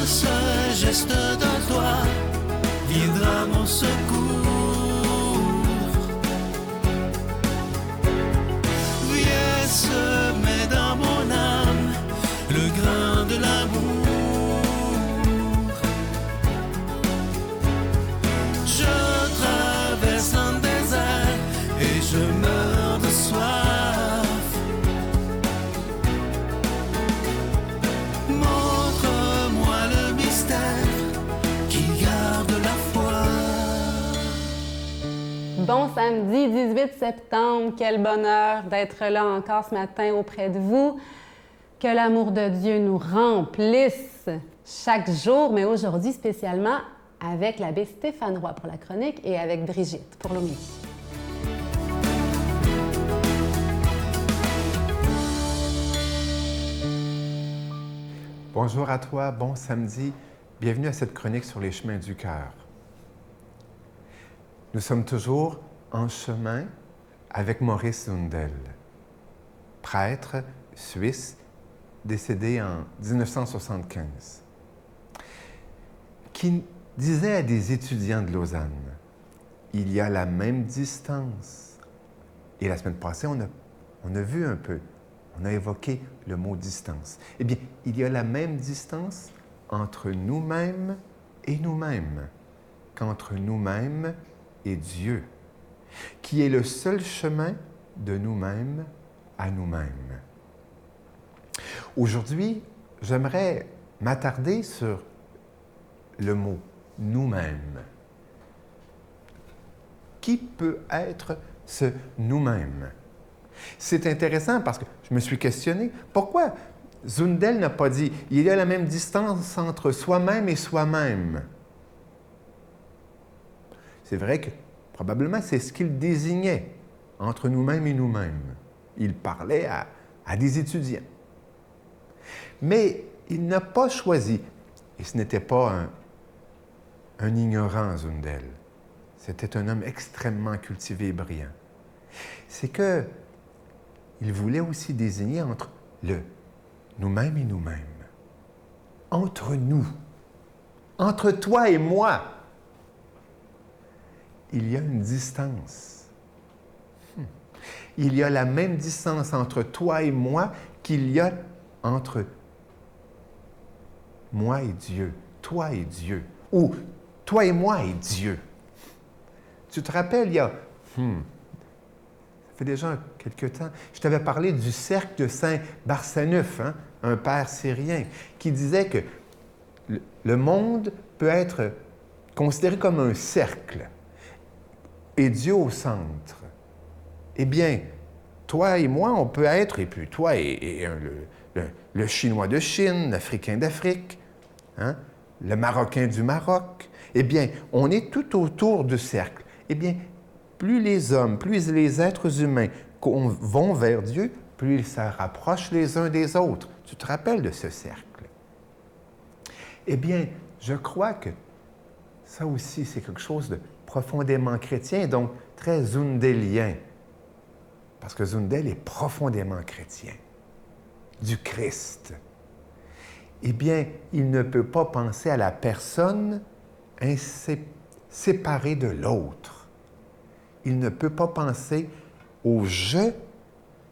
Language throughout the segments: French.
seul geste de toi viendra mon secours. Viens semer dans mon âme le grain de l'amour. Je traverse un désert et je meurs de soif. Montre-moi le mystère qui garde la foi. Bon samedi 18 septembre, quel bonheur d'être là encore ce matin auprès de vous. Que l'amour de Dieu nous remplisse chaque jour, mais aujourd'hui spécialement avec l'abbé Stéphane Roy pour la chronique et avec Brigitte pour l'homélie. Bonjour à toi, bon samedi. Bienvenue à cette chronique sur les chemins du cœur. Nous sommes toujours en chemin avec Maurice Zundel, prêtre suisse décédé en 1975, qui disait à des étudiants de Lausanne, il y a la même distance. Et la semaine passée, on a vu un peu, on a évoqué le mot distance. Eh bien, il y a la même distance entre nous-mêmes et nous-mêmes qu'entre nous-mêmes et Dieu, qui est le seul chemin de nous-mêmes à nous-mêmes. Aujourd'hui, j'aimerais m'attarder sur le mot « nous-mêmes ». Qui peut être ce nous-mêmes? C'est intéressant parce que je me suis questionné, pourquoi Zundel n'a pas dit « il y a la même distance entre soi-même et soi-même ». C'est vrai que probablement c'est ce qu'il désignait entre nous-mêmes et nous-mêmes. Il parlait à des étudiants. Mais il n'a pas choisi, et ce n'était pas un ignorant, Zundel. C'était un homme extrêmement cultivé et brillant. C'est que il voulait aussi désigner entre le nous-mêmes et nous-mêmes. Entre nous. Entre toi et moi. Il y a une distance. Il y a la même distance entre toi et moi qu'il y a entre moi et Dieu, toi et Dieu, ou toi et moi et Dieu. Tu te rappelles, il y a, ça fait déjà quelque temps, je t'avais parlé du cercle de Saint Barsanuph, un père syrien, qui disait que le monde peut être considéré comme un cercle et Dieu au centre. Eh bien, toi et moi, on peut être, et puis toi et le Chinois de Chine, l'Africain d'Afrique, le Marocain du Maroc, eh bien, on est tout autour du cercle. Eh bien, plus les hommes, plus les êtres humains vont vers Dieu, plus ils se rapprochent les uns des autres. Tu te rappelles de ce cercle? Eh bien, je crois que ça aussi, c'est quelque chose de profondément chrétien, donc très zundelien. Parce que Zundel est profondément chrétien, du Christ. Eh bien, il ne peut pas penser à la personne séparée de l'autre. Il ne peut pas penser au « je »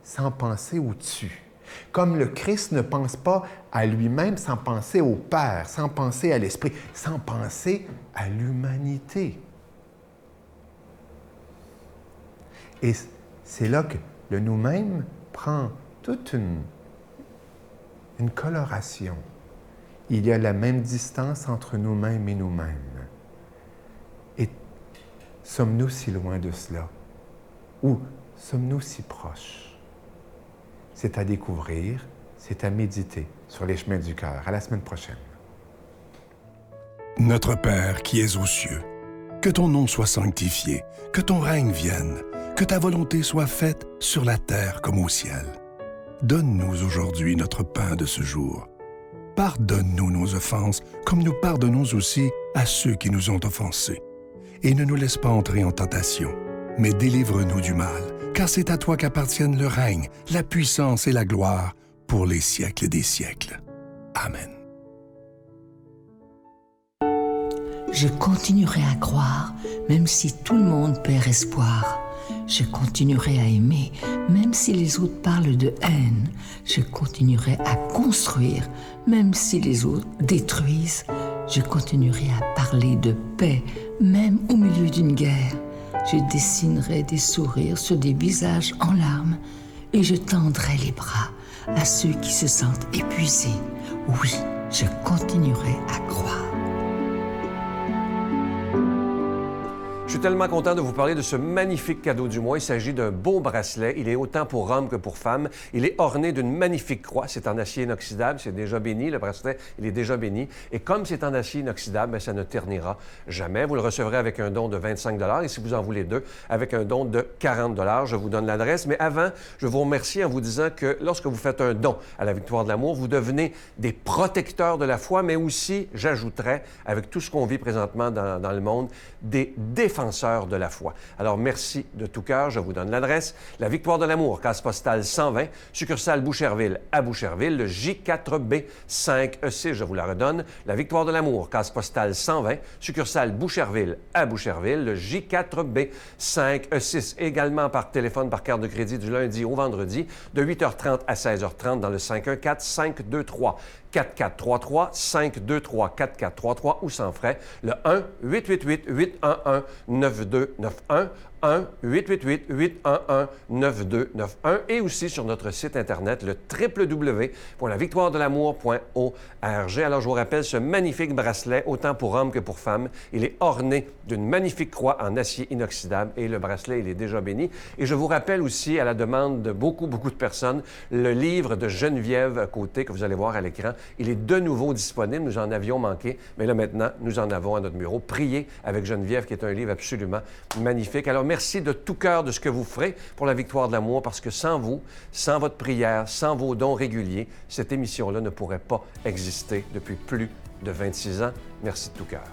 sans penser au « tu ». Comme le Christ ne pense pas à lui-même sans penser au Père, sans penser à l'Esprit, sans penser à l'humanité. Et c'est là que le nous-mêmes prend toute une coloration. Il y a la même distance entre nous-mêmes et nous-mêmes. Et sommes-nous si loin de cela? Ou sommes-nous si proches? C'est à découvrir, c'est à méditer sur les chemins du cœur. À la semaine prochaine. Notre Père qui es aux cieux, que ton nom soit sanctifié, que ton règne vienne, que ta volonté soit faite sur la terre comme au ciel. Donne-nous aujourd'hui notre pain de ce jour. Pardonne-nous nos offenses, comme nous pardonnons aussi à ceux qui nous ont offensés. Et ne nous laisse pas entrer en tentation, mais délivre-nous du mal, car c'est à toi qu'appartiennent le règne, la puissance et la gloire pour les siècles des siècles. Amen. Je continuerai à croire, même si tout le monde perd espoir. Je continuerai à aimer, même si les autres parlent de haine. Je continuerai à construire, même si les autres détruisent. Je continuerai à parler de paix, même au milieu d'une guerre. Je dessinerai des sourires sur des visages en larmes et je tendrai les bras à ceux qui se sentent épuisés. Oui, je continuerai à croire. Je suis tellement content de vous parler de ce magnifique cadeau du mois. Il s'agit d'un beau bracelet. Il est autant pour hommes que pour femmes. Il est orné d'une magnifique croix. C'est en acier inoxydable. C'est déjà béni. Le bracelet, il est déjà béni. Et comme c'est en acier inoxydable, bien, ça ne ternira jamais. Vous le recevrez avec un don de 25 $ et si vous en voulez deux, avec un don de 40 $. Je vous donne l'adresse. Mais avant, je vous remercie en vous disant que lorsque vous faites un don à la Victoire de l'amour, vous devenez des protecteurs de la foi, mais aussi, j'ajouterais, avec tout ce qu'on vit présentement dans le monde, des défenseurs de la foi. Alors, merci de tout cœur. Je vous donne l'adresse. La Victoire de l'amour, case postale 120, succursale Boucherville à Boucherville, le J4B 5E6. Je vous la redonne. La Victoire de l'amour, case postale 120, succursale Boucherville à Boucherville, le J4B 5E6. Également par téléphone, par carte de crédit du lundi au vendredi, de 8h30 à 16h30 dans le 514-523. 4433 523 4433 ou sans frais, le 1-888-811-9291, 1-888-811-9291 et aussi sur notre site Internet, le www.lavictoiredelamour.org. Alors, je vous rappelle ce magnifique bracelet, autant pour hommes que pour femmes. Il est orné d'une magnifique croix en acier inoxydable et le bracelet, il est déjà béni. Et je vous rappelle aussi, à la demande de beaucoup de personnes, le livre de Geneviève Côté que vous allez voir à l'écran. Il est de nouveau disponible. Nous en avions manqué, mais là, maintenant, nous en avons à notre bureau. Priez avec Geneviève, qui est un livre absolument magnifique. Alors, merci de tout cœur de ce que vous ferez pour la Victoire de l'amour, parce que sans vous, sans votre prière, sans vos dons réguliers, cette émission-là ne pourrait pas exister depuis plus de 26 ans. Merci de tout cœur.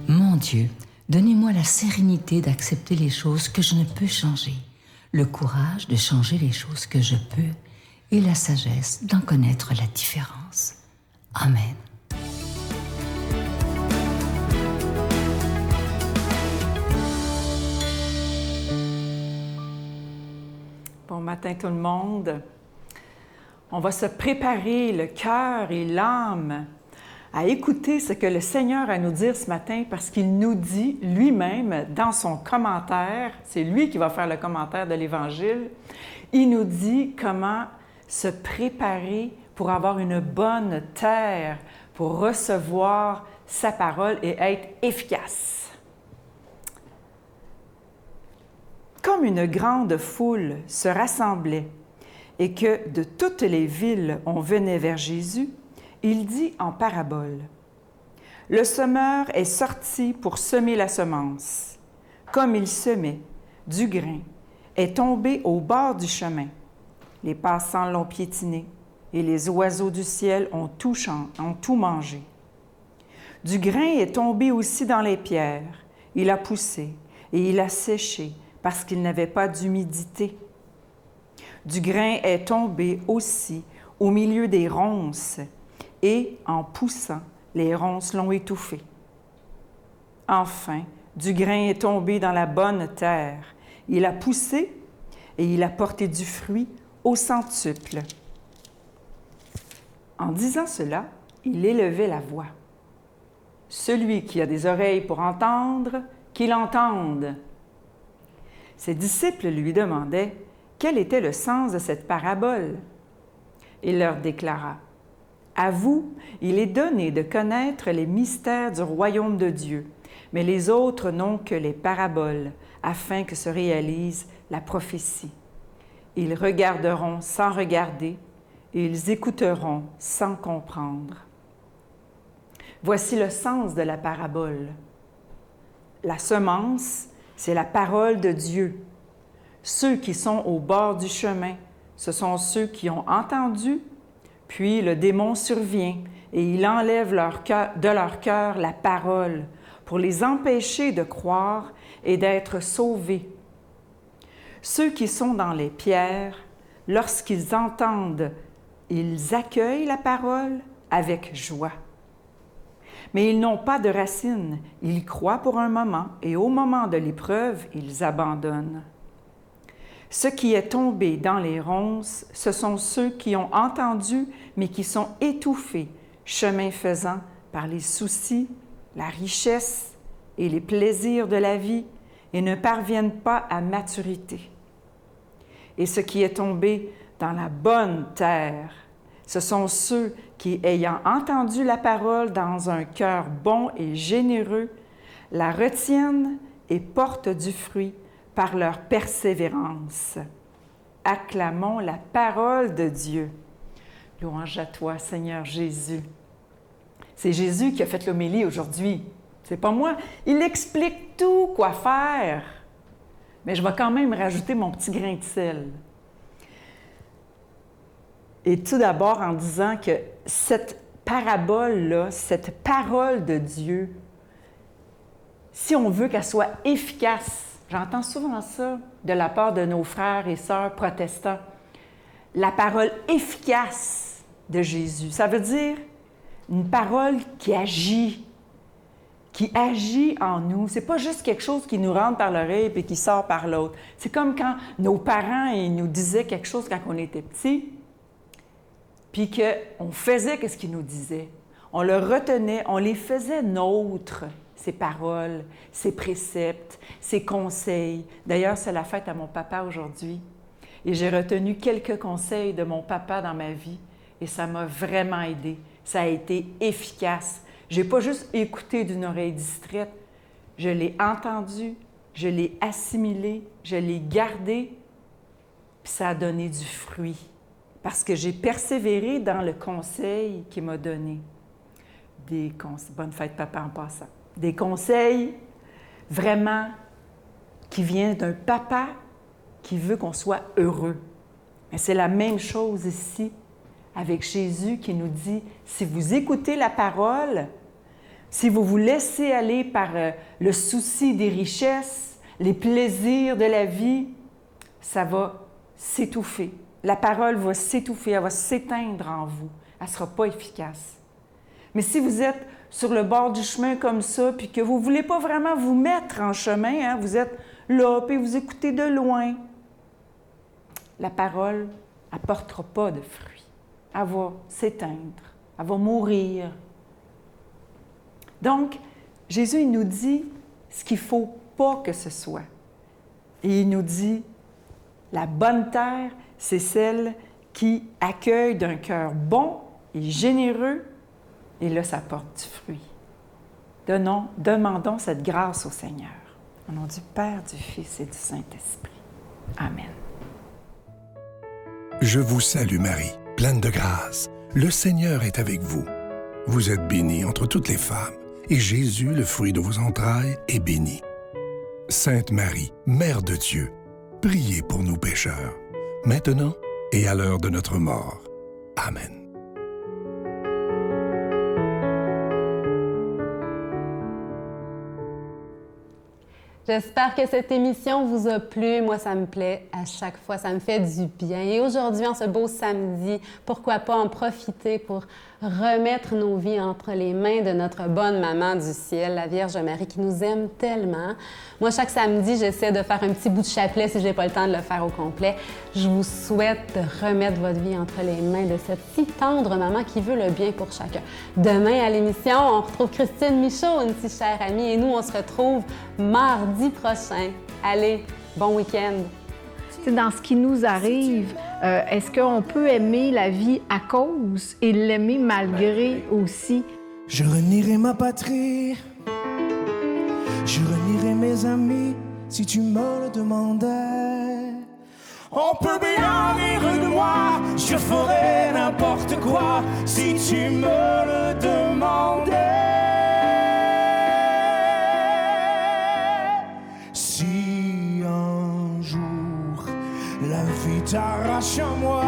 Mon Dieu, donnez-moi la sérénité d'accepter les choses que je ne peux changer, le courage de changer les choses que je peux et la sagesse d'en connaître la différence. Amen. Bon matin tout le monde. On va se préparer le cœur et l'âme à écouter ce que le Seigneur a à nous dire ce matin parce qu'il nous dit lui-même dans son commentaire, c'est lui qui va faire le commentaire de l'Évangile, il nous dit comment se préparer pour avoir une bonne terre, pour recevoir sa parole et être efficace. Comme une grande foule se rassemblait et que de toutes les villes on venait vers Jésus, il dit en parabole, « Le semeur est sorti pour semer la semence. Comme il semait, du grain est tombé au bord du chemin. Les passants l'ont piétiné et les oiseaux du ciel ont tout mangé. Du grain est tombé aussi dans les pierres. Il a poussé et il a séché parce qu'il n'avait pas d'humidité. Du grain est tombé aussi au milieu des ronces, et en poussant, les ronces l'ont étouffé. Enfin, du grain est tombé dans la bonne terre. Il a poussé et il a porté du fruit au centuple. » En disant cela, il élevait la voix. « Celui qui a des oreilles pour entendre, qu'il entende. » Ses disciples lui demandaient quel était le sens de cette parabole. Il leur déclara, « À vous, il est donné de connaître les mystères du royaume de Dieu, mais les autres n'ont que les paraboles, afin que se réalise la prophétie. Ils regarderont sans regarder, et ils écouteront sans comprendre. » Voici le sens de la parabole. La semence, c'est la parole de Dieu. Ceux qui sont au bord du chemin, ce sont ceux qui ont entendu, puis le démon survient et il enlève de leur cœur la parole pour les empêcher de croire et d'être sauvés. Ceux qui sont dans les pierres, lorsqu'ils entendent Ils accueillent la parole avec joie. Mais ils n'ont pas de racines. Ils croient pour un moment et au moment de l'épreuve, ils abandonnent. Ce qui est tombé dans les ronces, ce sont ceux qui ont entendu, mais qui sont étouffés, chemin faisant, par les soucis, la richesse et les plaisirs de la vie, et ne parviennent pas à maturité. Et ce qui est tombé dans la bonne terre, ce sont ceux qui, ayant entendu la parole dans un cœur bon et généreux, la retiennent et portent du fruit par leur persévérance. Acclamons la parole de Dieu. Louange à toi, Seigneur Jésus. C'est Jésus qui a fait l'homélie aujourd'hui. C'est pas moi. Il explique tout quoi faire. Mais je vais quand même rajouter mon petit grain de sel. Et tout d'abord en disant que cette parabole-là, cette parole de Dieu, si on veut qu'elle soit efficace, j'entends souvent ça de la part de nos frères et sœurs protestants, la parole efficace de Jésus, ça veut dire une parole qui agit en nous. C'est pas juste quelque chose qui nous rentre par l'oreille et qui sort par l'autre. C'est comme quand nos parents ils nous disaient quelque chose quand on était petits, puis qu'on faisait ce qu'ils nous disaient. On le retenait, on les faisait nôtres, ces paroles, ces préceptes, ces conseils. D'ailleurs, c'est la fête à mon papa aujourd'hui. Et j'ai retenu quelques conseils de mon papa dans ma vie et ça m'a vraiment aidée. Ça a été efficace. Je n'ai pas juste écouté d'une oreille distraite. Je l'ai entendu, je l'ai assimilé, je l'ai gardé, puis ça a donné du fruit. Parce que j'ai persévéré dans le conseil qu'il m'a donné. Bonne fête, papa, en passant. Des conseils vraiment qui viennent d'un papa qui veut qu'on soit heureux. Mais c'est la même chose ici avec Jésus qui nous dit, si vous écoutez la parole, si vous vous laissez aller par le souci des richesses, les plaisirs de la vie, ça va s'étouffer. La parole va s'étouffer, elle va s'éteindre en vous. Elle ne sera pas efficace. Mais si vous êtes sur le bord du chemin comme ça, puis que vous ne voulez pas vraiment vous mettre en chemin, vous êtes là, puis vous écoutez de loin, la parole n'apportera pas de fruits. Elle va s'éteindre, elle va mourir. Donc, Jésus, il nous dit ce qu'il ne faut pas que ce soit. Et il nous dit, la bonne terre, c'est celle qui accueille d'un cœur bon et généreux, et là, ça porte du fruit. Demandons cette grâce au Seigneur. Au nom du Père, du Fils et du Saint-Esprit. Amen. Je vous salue Marie, pleine de grâce. Le Seigneur est avec vous. Vous êtes bénie entre toutes les femmes, et Jésus, le fruit de vos entrailles, est béni. Sainte Marie, Mère de Dieu, priez pour nous pécheurs, maintenant et à l'heure de notre mort. Amen. J'espère que cette émission vous a plu. Moi, ça me plaît à chaque fois. Ça me fait du bien. Et aujourd'hui, en ce beau samedi, pourquoi pas en profiter pour remettre nos vies entre les mains de notre bonne maman du ciel, la Vierge Marie, qui nous aime tellement. Moi, chaque samedi, j'essaie de faire un petit bout de chapelet si je n'ai pas le temps de le faire au complet. Je vous souhaite de remettre votre vie entre les mains de cette si tendre maman qui veut le bien pour chacun. Demain, à l'émission, on retrouve Christine Michaud, une si chère amie, et nous, on se retrouve mardi prochain. Allez, bon week-end! Dans ce qui nous arrive, est-ce qu'on peut aimer la vie à cause et l'aimer malgré aussi? Je renierai ma patrie, je renierai mes amis si tu me le demandais. On peut bien rire de moi, je ferai n'importe quoi si tu me le demandais. Si un jour la vie t'arrache à moi,